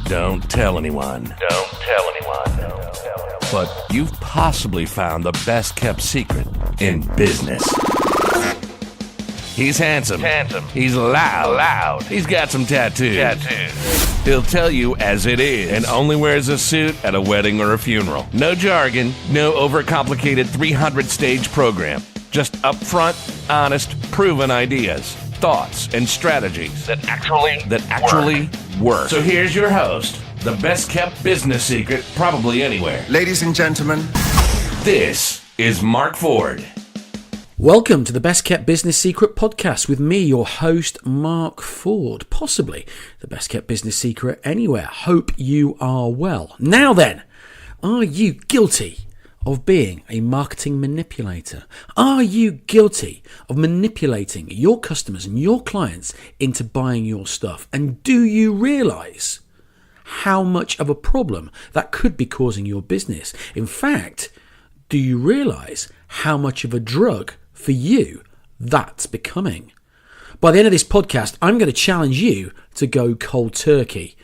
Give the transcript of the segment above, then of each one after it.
Don't tell anyone. Don't tell anyone. But you've possibly found the best kept secret in business. He's handsome. He's loud. He's got some tattoos. He'll tell you as it is and only wears a suit at a wedding or a funeral. No jargon, no overcomplicated 300-stage program. Just upfront, honest, proven ideas, thoughts, and strategies That actually work. So here's your host, the best kept business secret probably anywhere. Ladies and gentlemen, This is Mark Ford. Welcome to the Best Kept Business Secret podcast with me, your host, Mark Ford. Possibly the best kept business secret anywhere. Hope you are well. Now then, are you guilty of being a marketing manipulator? Are you guilty of manipulating your customers and your clients into buying your stuff? And do you realize how much of a problem that could be causing your business? In fact, do you realize how much of a drug for you that's becoming? By the end of this podcast, I'm going to challenge you to go cold turkey.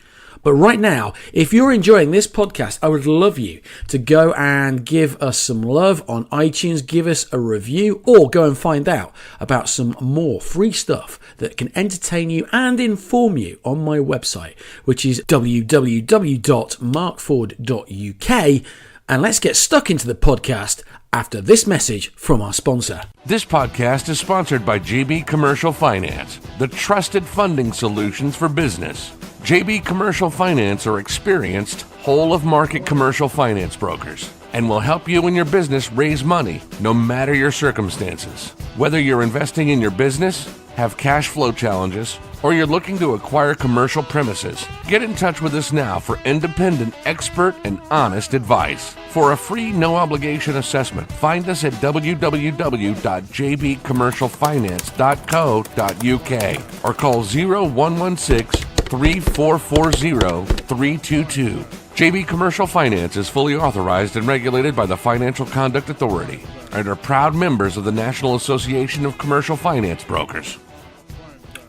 But right now, if you're enjoying this podcast, I would love you to go and give us some love on iTunes, give us a review, or go and find out about some more free stuff that can entertain you and inform you on my website, which is www.markford.uk. And let's get stuck into the podcast after this message from our sponsor. This podcast is sponsored by JB Commercial Finance, the trusted funding solutions for business. JB Commercial Finance are experienced, whole-of-market commercial finance brokers and will help you and your business raise money no matter your circumstances. Whether you're investing in your business, have cash flow challenges, or you're looking to acquire commercial premises, get in touch with us now for independent, expert, and honest advice. For a free, no-obligation assessment, find us at www.jbcommercialfinance.co.uk or call 0116-3440-322. JB Commercial Finance is fully authorized and regulated by the Financial Conduct Authority and are proud members of the National Association of Commercial Finance Brokers.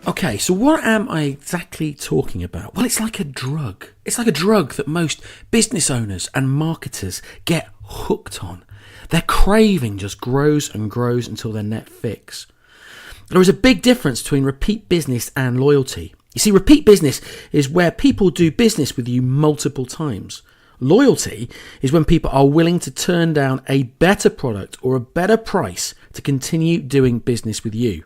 Okay, so what am I exactly talking about? Well, it's like a drug. It's like a drug that most business owners and marketers get hooked on. Their craving just grows and grows until their net fix. There is a big difference between repeat business and loyalty. You see, repeat business is where people do business with you multiple times. Loyalty is when people are willing to turn down a better product or a better price to continue doing business with you.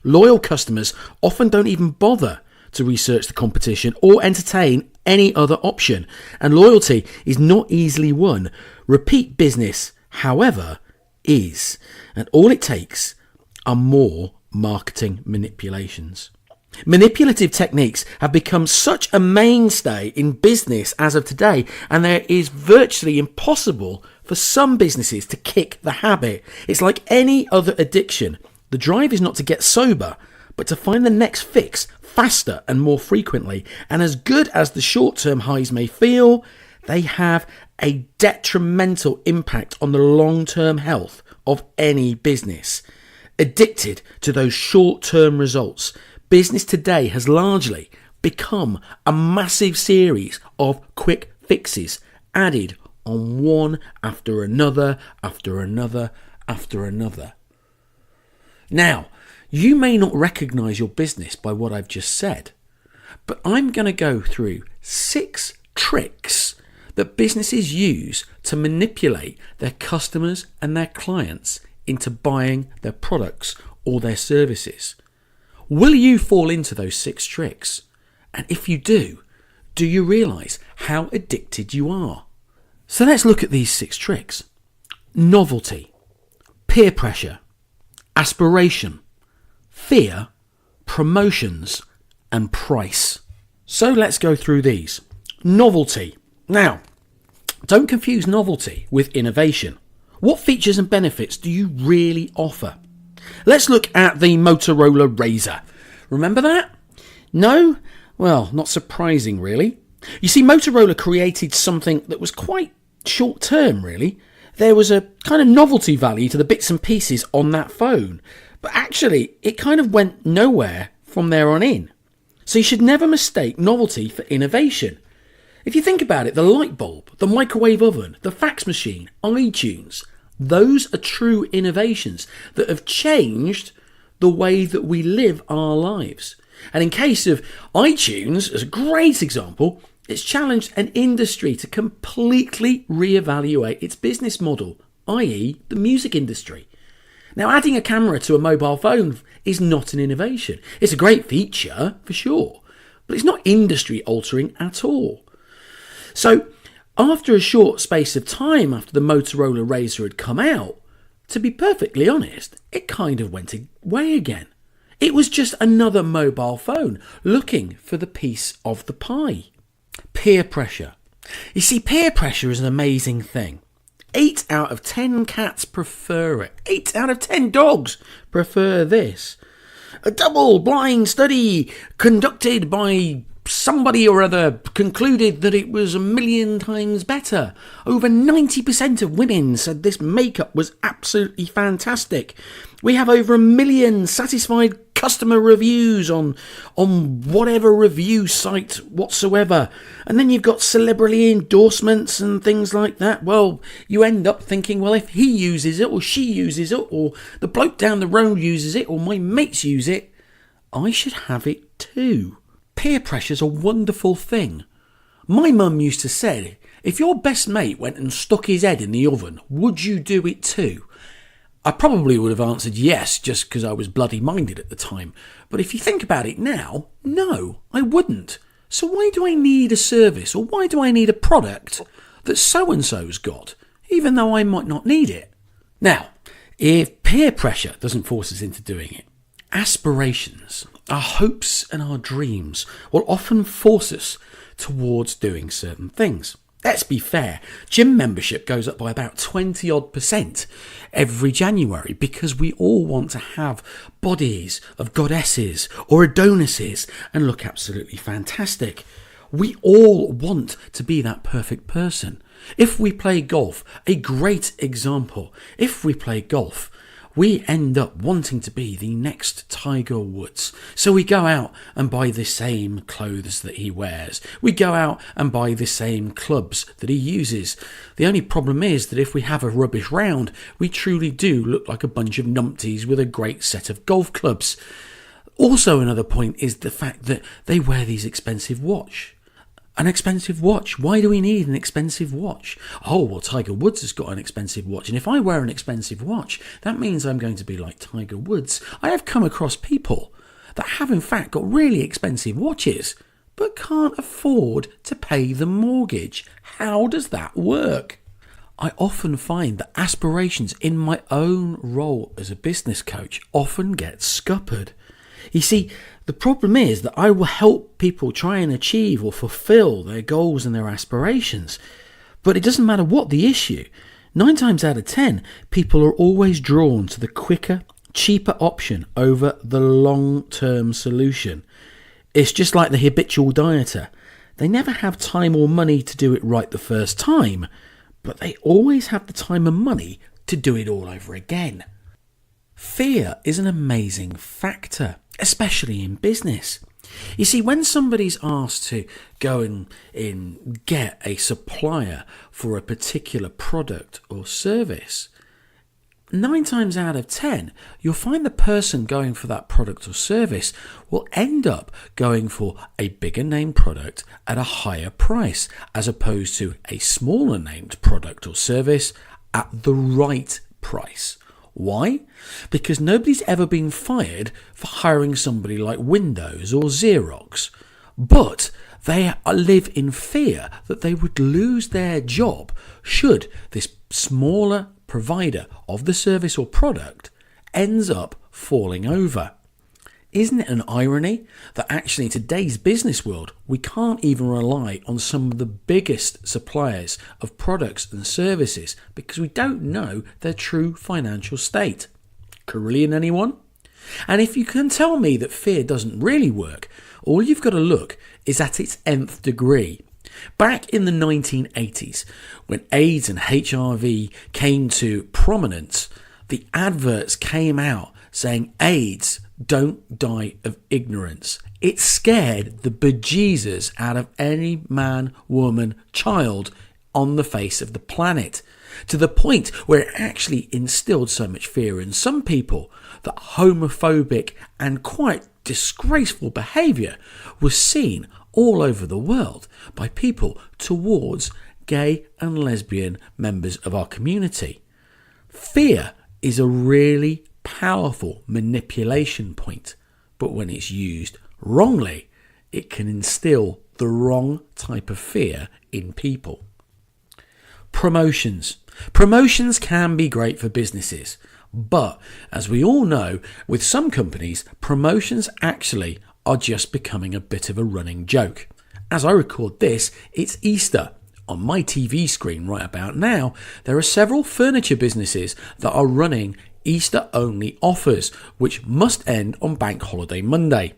Loyal customers often don't even bother to research the competition or entertain any other option, and loyalty is not easily won. Repeat business, however, is, and all it takes are more marketing manipulations. Manipulative techniques have become such a mainstay in business as of today, and there is virtually impossible for some businesses to kick the habit. It's like any other addiction. The drive is not to get sober, but to find the next fix faster and more frequently. And as good as the short-term highs may feel, they have a detrimental impact on the long-term health of any business. Addicted to those short-term results, business today has largely become a massive series of quick fixes added on one after another, after another, after another. Now, you may not recognize your business by what I've just said, but I'm going to go through 6 tricks that businesses use to manipulate their customers and their clients into buying their products or their services. Will you fall into those 6 tricks? And if you do you realize how addicted you are? So let's look at these 6 tricks. Novelty, peer pressure, aspiration, fear, promotions, and price. So let's go through these. Novelty. Now, don't confuse novelty with innovation. What features and benefits do you really offer? Let's look at the Motorola Razr. Remember that? No? Well, not surprising really. You see, Motorola created something that was quite short term really. There was a kind of novelty value to the bits and pieces on that phone, but actually it kind of went nowhere from there on in. So you should never mistake novelty for innovation. If you think about it, the light bulb, the microwave oven, the fax machine, iTunes, those are true innovations that have changed the way that we live our lives. And in case of iTunes, as a great example, it's challenged an industry to completely reevaluate its business model, i.e. the music industry. Now, adding a camera to a mobile phone is not an innovation. It's a great feature, for sure, but it's not industry altering at all. So, after a short space of time after the Motorola Razr had come out, to be perfectly honest, it kind of went away again. It was just another mobile phone looking for the piece of the pie. Peer pressure. You see, peer pressure is an amazing thing. 8 out of 10 cats prefer it. 8 out of 10 dogs prefer this. A double-blind study conducted by somebody or other concluded that it was 1,000,000 times better. Over 90% of women said this makeup was absolutely fantastic. We have over 1 million satisfied customer reviews on whatever review site whatsoever. And then you've got celebrity endorsements and things like that. Well, you end up thinking, well, if he uses it or she uses it or the bloke down the road uses it or my mates use it, I should have it too. Peer pressure's a wonderful thing. My mum used to say, if your best mate went and stuck his head in the oven, would you do it too? I probably would have answered yes, just because I was bloody minded at the time. But if you think about it now, no, I wouldn't. So why do I need a service or why do I need a product that so-and-so's got, even though I might not need it? Now, if peer pressure doesn't force us into doing it, aspirations, our hopes and our dreams will often force us towards doing certain things. Let's be fair, gym membership goes up by about 20% every January because we all want to have bodies of goddesses or Adonises and look absolutely fantastic. We all want to be that perfect person. If we play golf, a great example, if we play golf, we end up wanting to be the next Tiger Woods. So we go out and buy the same clothes that he wears. We go out and buy the same clubs that he uses. The only problem is that if we have a rubbish round, we truly do look like a bunch of numpties with a great set of golf clubs. Also, another point is the fact that they wear these expensive watch. An expensive watch. Why do we need an expensive watch? Oh, well, Tiger Woods has got an expensive watch. And if I wear an expensive watch, that means I'm going to be like Tiger Woods. I have come across people that have in fact got really expensive watches, but can't afford to pay the mortgage. How does that work? I often find that aspirations in my own role as a business coach often get scuppered. You see, the problem is that I will help people try and achieve or fulfill their goals and their aspirations. But it doesn't matter what the issue. 9 times out of 10, people are always drawn to the quicker, cheaper option over the long-term solution. It's just like the habitual dieter. They never have time or money to do it right the first time, but they always have the time and money to do it all over again. Fear is an amazing factor, especially in business. You see, when somebody's asked to go and get a supplier for a particular product or service, 9 times out of 10, you'll find the person going for that product or service will end up going for a bigger named product at a higher price, as opposed to a smaller named product or service at the right price. Why? Because nobody's ever been fired for hiring somebody like Windows or Xerox, but they live in fear that they would lose their job should this smaller provider of the service or product ends up falling over. Isn't it an irony that actually in today's business world we can't even rely on some of the biggest suppliers of products and services because we don't know their true financial state? Carillion, anyone? And if you can tell me that fear doesn't really work, all you've got to look is at its nth degree. Back in the 1980s, when AIDS and HIV came to prominence, the adverts came out saying AIDS don't die of ignorance. It scared the bejesus out of any man, woman, child on the face of the planet, to the point where it actually instilled so much fear in some people that homophobic and quite disgraceful behaviour was seen all over the world by people towards gay and lesbian members of our community. Fear is a really powerful manipulation point, but when it's used wrongly, it can instill the wrong type of fear in people. Promotions. Promotions can be great for businesses, but as we all know, with some companies, promotions actually are just becoming a bit of a running joke. As I record this, it's Easter. On my TV screen right about now, there are several furniture businesses that are running Easter-only offers, which must end on Bank Holiday Monday.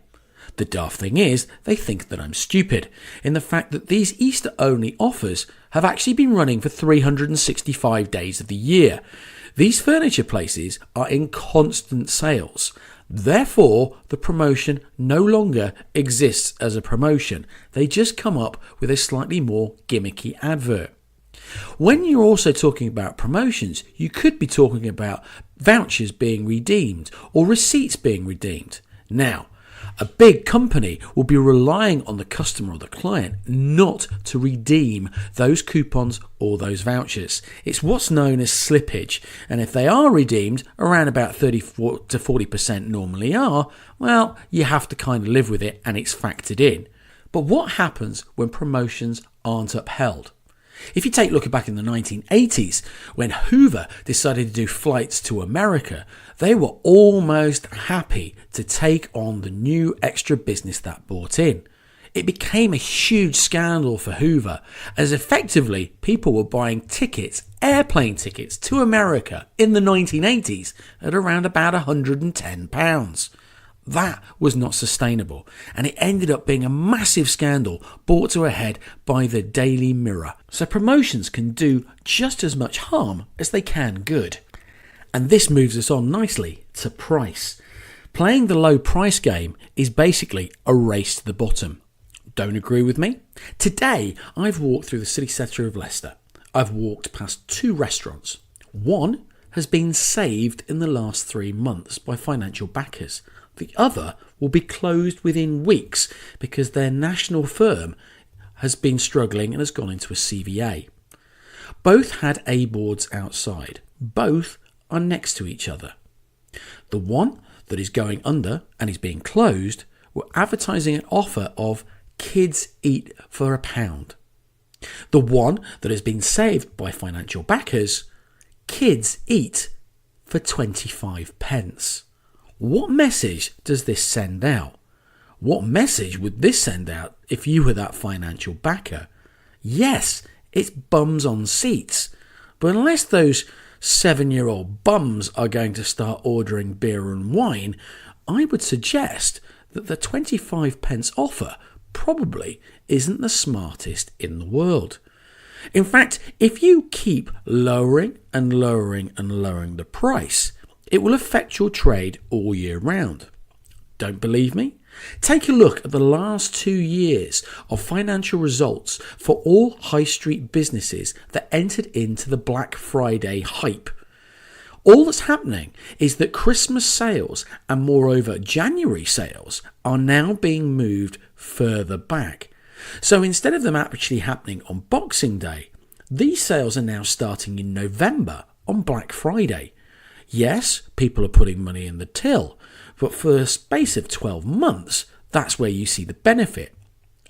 The daft thing is, they think that I'm stupid, in the fact that these Easter-only offers have actually been running for 365 days of the year. These furniture places are in constant sales. Therefore, the promotion no longer exists as a promotion. They just come up with a slightly more gimmicky advert. When you're also talking about promotions, you could be talking about vouchers being redeemed or receipts being redeemed. Now, a big company will be relying on the customer or the client not to redeem those coupons or those vouchers. It's what's known as slippage, and if they are redeemed, around about 34 to 40% normally are, well, you have to kind of live with it and it's factored in. But what happens when promotions aren't upheld? If you take a look back in the 1980s, when Hoover decided to do flights to America, they were almost happy to take on the new extra business that brought in. It became a huge scandal for Hoover, as effectively people were buying tickets, airplane tickets to America in the 1980s at around about £110. That was not sustainable, and it ended up being a massive scandal brought to a head by the Daily Mirror. So promotions can do just as much harm as they can good. And this moves us on nicely to price. Playing the low price game is basically a race to the bottom. Don't agree with me? Today, I've walked through the city centre of Leicester. I've walked past 2 restaurants. One has been saved in the last 3 months by financial backers. The other will be closed within weeks because their national firm has been struggling and has gone into a CVA. Both had A boards outside. Both are next to each other. The one that is going under and is being closed were advertising an offer of kids eat for £1. The one that has been saved by financial backers, kids eat for 25 pence. What message does this send out? What message would this send out if you were that financial backer? Yes, it's bums on seats. But unless those 7-year-old bums are going to start ordering beer and wine, I would suggest that the 25 pence offer probably isn't the smartest in the world. In fact, if you keep lowering and lowering and lowering the price, it will affect your trade all year round. Don't believe me? Take a look at the last 2 years of financial results for all high street businesses that entered into the Black Friday hype. All that's happening is that Christmas sales and moreover January sales are now being moved further back. So instead of them actually happening on Boxing Day, these sales are now starting in November on Black Friday. Yes, people are putting money in the till, but for a space of 12 months, that's where you see the benefit.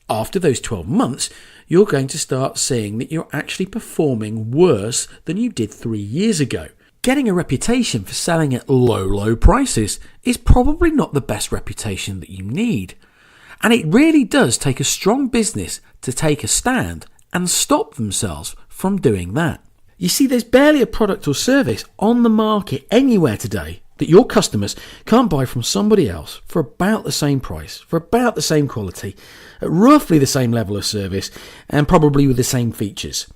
After those 12 months, you're going to start seeing that you're actually performing worse than you did 3 years ago. Getting a reputation for selling at low prices is probably not the best reputation that you need. And it really does take a strong business to take a stand and stop themselves from doing that. You see, there's barely a product or service on the market anywhere today that your customers can't buy from somebody else for about the same price, for about the same quality, at roughly the same level of service, and probably with the same features.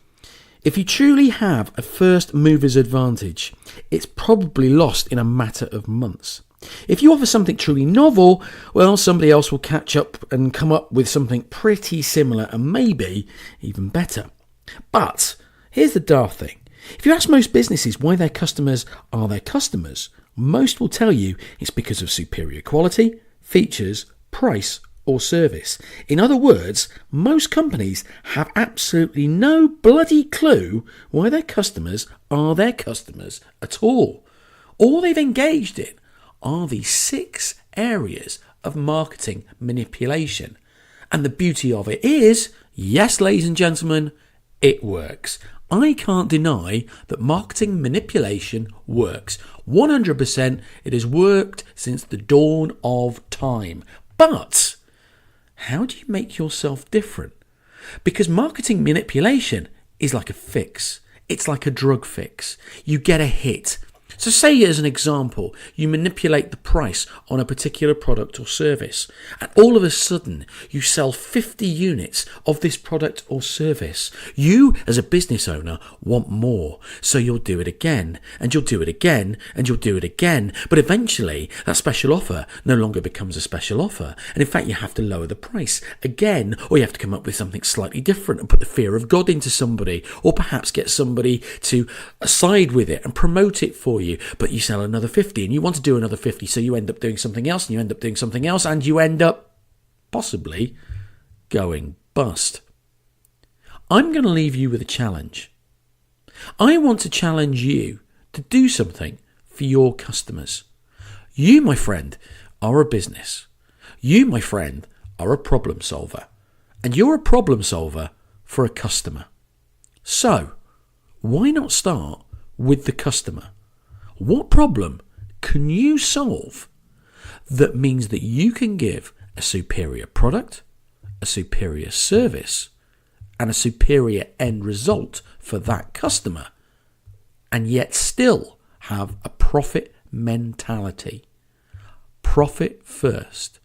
If you truly have a first mover's advantage, it's probably lost in a matter of months. If you offer something truly novel, well, somebody else will catch up and come up with something pretty similar and maybe even better. But here's the daft thing. If you ask most businesses why their customers are their customers, most will tell you it's because of superior quality, features, price, or service. In other words, most companies have absolutely no bloody clue why their customers are their customers at all. All they've engaged in are these 6 areas of marketing manipulation. And the beauty of it is, yes, ladies and gentlemen, it works. I can't deny that marketing manipulation works. 100% it has worked since the dawn of time. But how do you make yourself different? Because marketing manipulation is like a fix. It's like a drug fix. You get a hit. So say, as an example, you manipulate the price on a particular product or service, and all of a sudden you sell 50 units of this product or service. You, as a business owner, want more, so you'll do it again, and you'll do it again, and you'll do it again. But eventually, that special offer no longer becomes a special offer, and in fact you have to lower the price again, or you have to come up with something slightly different and put the fear of God into somebody, or perhaps get somebody to side with it and promote it for you. But you sell another 50 and you want to do another 50, so you end up doing something else and you end up doing something else and you end up possibly going bust. I'm going to leave you with a challenge. I want to challenge you to do something for your customers. You, my friend, are a business. You, my friend, are a problem solver. And you're a problem solver for a customer. So, why not start with the customer? What problem can you solve that means that you can give a superior product, a superior service, and a superior end result for that customer, and yet still have a profit mentality? Profit first.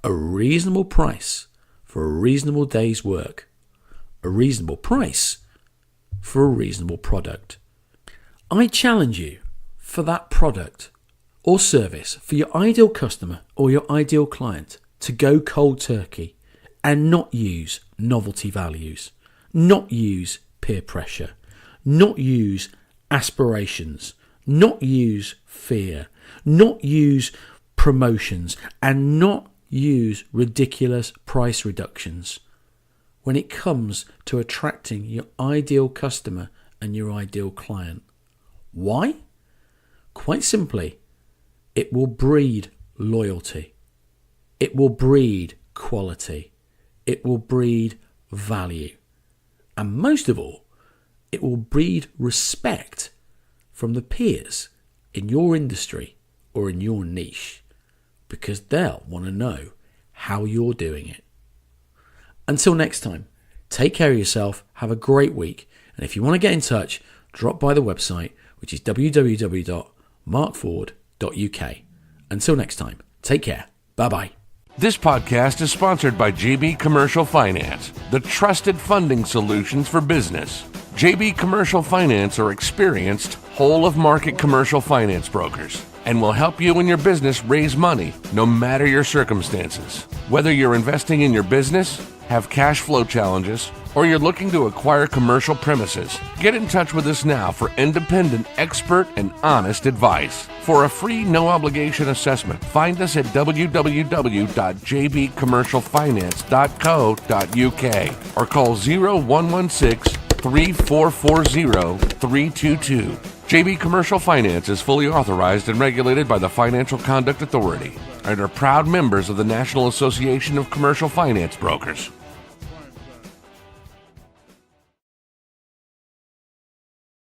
A reasonable price for a reasonable day's work. A reasonable price for a reasonable product. I challenge you, for that product or service, for your ideal customer or your ideal client, to go cold turkey and not use novelty values, not use peer pressure, not use aspirations, not use fear, not use promotions, and not use ridiculous price reductions when it comes to attracting your ideal customer and your ideal client. Why? Quite simply, it will breed loyalty. It will breed quality. It will breed value. And most of all, it will breed respect from the peers in your industry or in your niche, because they'll want to know how you're doing it. Until next time, take care of yourself, have a great week, and if you want to get in touch, drop by the website, which is www.markford.uk. Until next time, take care. Bye-bye. This podcast is sponsored by JB Commercial Finance, the trusted funding solutions for business. JB Commercial Finance are experienced whole-of-market commercial finance brokers and will help you and your business raise money no matter your circumstances. Whether you're investing in your business, have cash flow challenges, or you're looking to acquire commercial premises, get in touch with us now for independent, expert, and honest advice. For a free, no-obligation assessment, find us at www.jbcommercialfinance.co.uk or call 0116-3440-322. JB Commercial Finance is fully authorized and regulated by the Financial Conduct Authority and are proud members of the National Association of Commercial Finance Brokers.